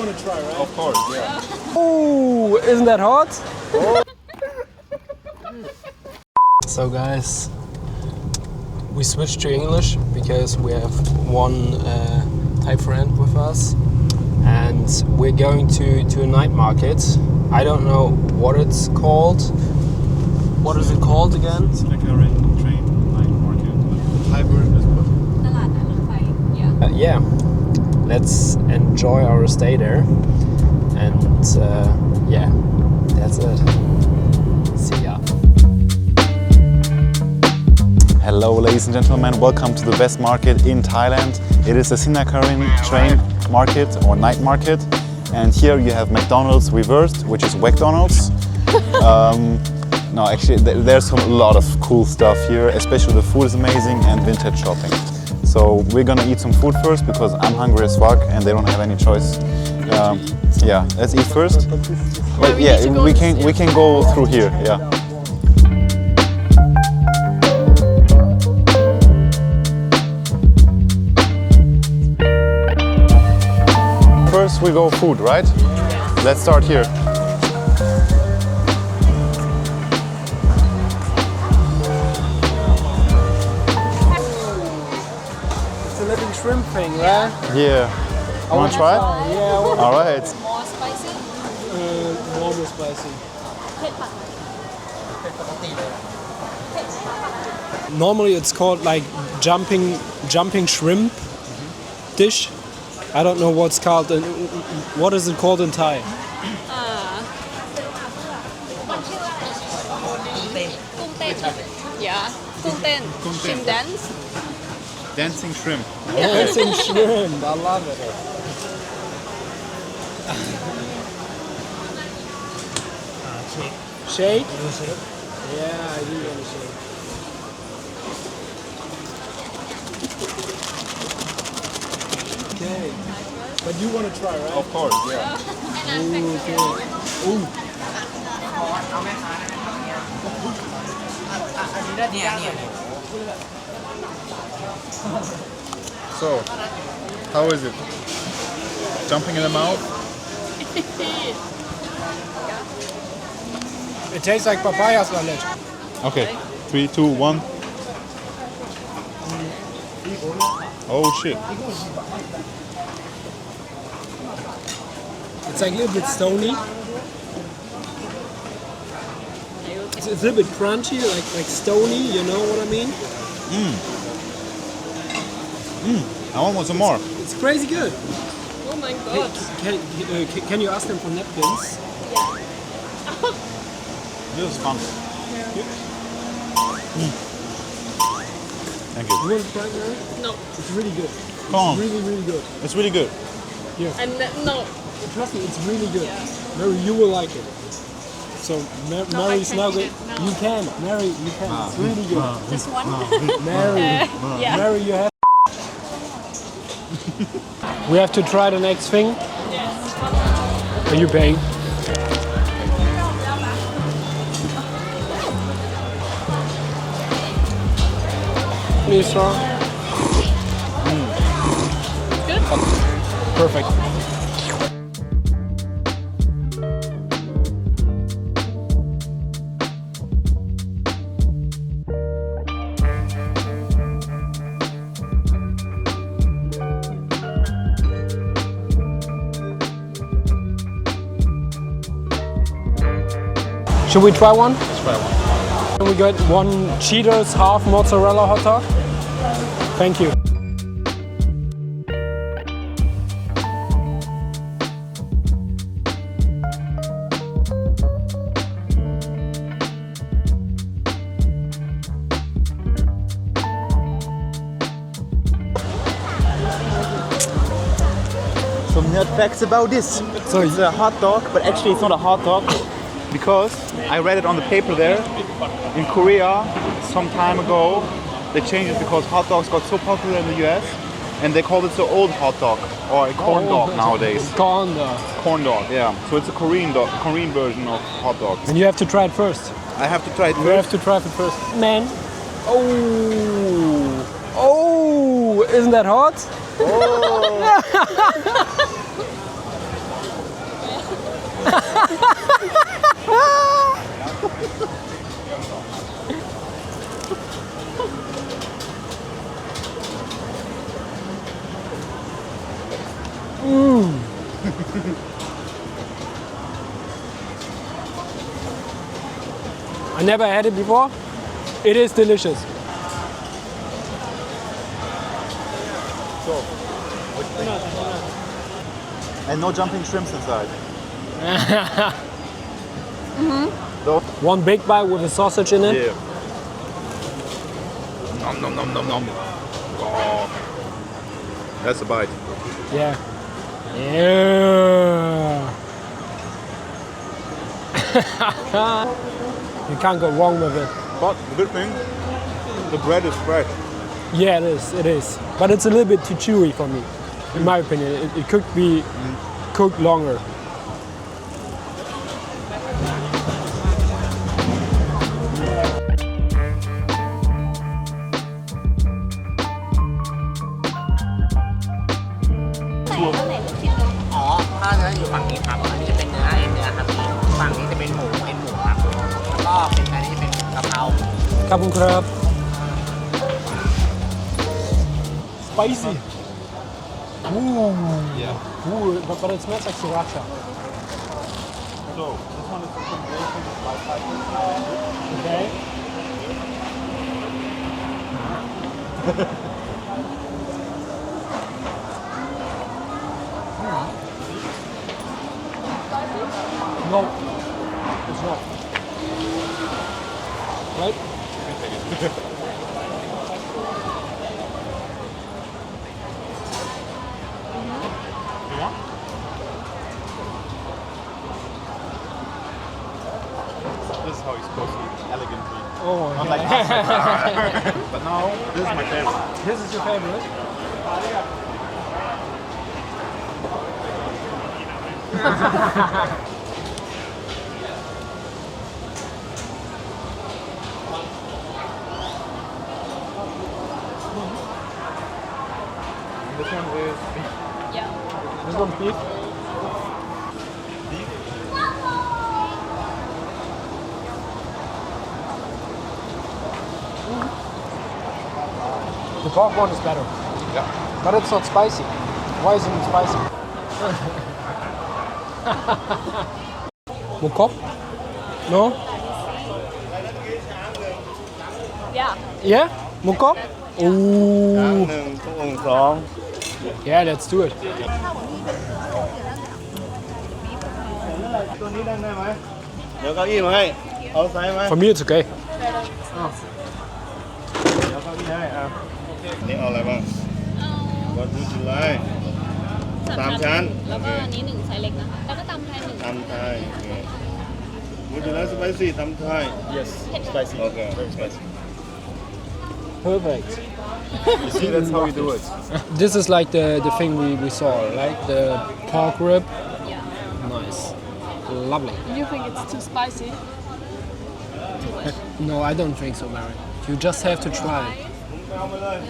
want to try, right? Of course, yeah. Oh, isn't that hot? Oh. So guys, we switched to English because we have one Thai friend with us, and we're going to a night market. I don't know what it's called. What is it called again? It's like a train night market. The Thai version is what? ตลาดนัดรถไฟ yeah. Yeah, let's enjoy our stay there, and yeah, that's it. See ya. Hello ladies and gentlemen, welcome to the best market in Thailand. It is the Sinakarin train market or night market, and here you have McDonald's reversed, which is McDonald's. No, actually there's a lot of cool stuff here, especially the food is amazing and vintage shopping. So we're gonna eat some food first because I'm hungry as fuck and they don't have any choice. Yeah, let's eat first. But yeah, we can go through here. Yeah. First we go food, right? Let's start here. It's a living shrimp thing, right? Yeah. You wanna try? Yeah, I want All right. more spicy more spicy. เผ็ดปะ Normally it's called like jumping shrimp dish. I don't know what's called. What is it called in Thai? กุ้งเต้น yeah กุ้งเต้น shrimp dance Dancing shrimp. Dancing shrimp. I love it. Shake. Yeah, I do want to shake. Okay. But you want to try, right? Of course, yeah. Ooh, okay. Ooh. So, how is it? Jumping in the mouth? It tastes like papaya salad. Okay, 3, 2, 1. Oh shit. It's like a little bit stony. It's a little bit crunchy, like stony. You know what I mean? I want some more. It's crazy good. oh my god Can you ask them for napkins? This is fun. Thank you. You want to try it, Mary? no It's really good. Come on. It's really, really good. It's really good. and no Trust me, it's really good. Mary, you will like it. So Mary's I now can't good. eat it now. You can, Mary. You can. It's really good. just one Mary, yeah Mary, you have. We have to try the next thing. Are you paying? Any straw? good Perfect. Should we try one? Let's try one. We got one Cheetos half mozzarella hot dog. Thank you. Some nerd facts about this. So it's a hot dog, but actually it's not a hot dog because I read it on the paper there. In Korea, some time ago, they changed it because hot dogs got so popular in the US and they called it the old hot dog or a corn dog nowadays. Corn dog. Corn dog, yeah. So it's a Korean version of hot dog. And you have to try it first. I have to try it You first. have to try it first. Man. Oh. Oh, isn't that hot? I never had it before. It is delicious. And no jumping shrimps inside. One big bite with a sausage in it. Yeah. Nom nom nom nom nom. Oh. That's a bite. Yeah. Yeah. You can't go wrong with it. But the good thing, the bread is fresh. Yeah, it is. It is. But it's a little bit too chewy for me, in my opinion. It could be cooked longer.อ๋อถ้าเนื้ออยู่ฝั่งนี้ครับ อันนี้จะเป็นเนื้อครับ ฝั่งนี้จะเป็นหมูครับ แล้วก็เป็นอันนี้จะเป็นกะเพรา ขอบคุณครับ Spicy. Ooh. Yeah. Ooh, but it smells like sriracha. So this one is for combination with Okay. No, it's not. Right? This is how you're supposed to eat elegantly. Oh, Not okay. like but now this is my favorite. This is your favorite? This one is Yeah. This one's beef. The pork one is better. yeah. But it's not spicy. Why isn't it spicy? Mukop? No? Yeah. Yeah? Mukop? Ooh. 1 2 Yeah, let's do it. ตัวนี้ได้ไหมเดี๋ยวเก้าอี้มาให้เอาไซส์ไหม For me, it's okay. เดี๋ยวเก้าอี้ให้อ่ะนี่เอาอะไรบ้าง What would you like สามชั้น แล้วก็อันนี้1ไซส์เล็กนะคะ แล้วก็ตำไทย1 ตำไทยโอเค Would you like spicy ตำไทย Yes. spicy okay spicy Perfect. you see that's how we do it This is like the thing we saw, right? The pork rib. Yeah. Nice. Lovely. You think it's too spicy? No, I don't think so, Mary. You just have to try it.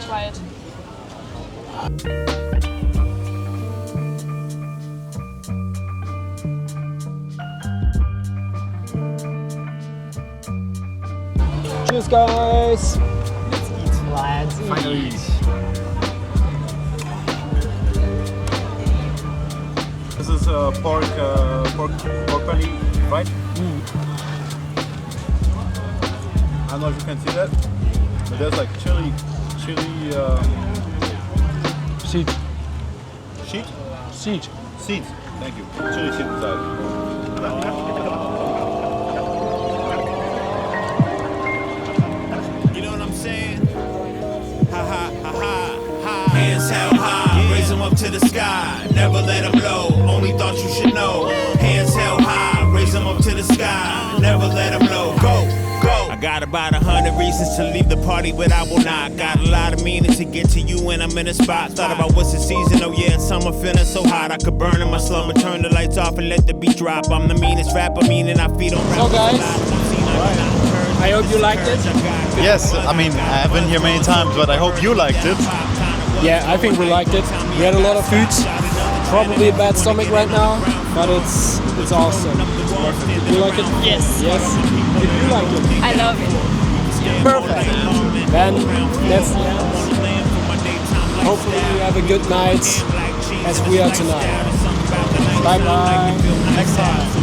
Try it. Cheers, guys. Let's eat, lads. finally this is pork belly right I don't know if you can see that but there's like chili Seed. sheet Seed. seeds thank you chili seed inside You know what I'm saying? Ha ha ha ha ha. Hands held high, raise them up to the sky. Never let them low, only thought you should know. Hands held high, raise them up to the sky. Never let them low. Go, go. I got about 100 reasons to leave the party, but I will not. Got a lot of meaning to get to you when I'm in a spot. Thought about what's the season, oh yeah, summer feeling so hot. I could burn in my slumber, turn the lights off and let the beat drop. I'm the meanest rapper, meaning I feed on So, guys, I hope you liked it. yes I mean I've been here many times but I hope you liked it Yeah, I think we liked it. We had a lot of foods. probably a bad stomach right now, but it's awesome. It's worth it. Did you like it? Yes. Yes. Did you like it? I love it. Perfect. Then that's the end. Hopefully you have a good night as we are tonight. Bye bye. Next time.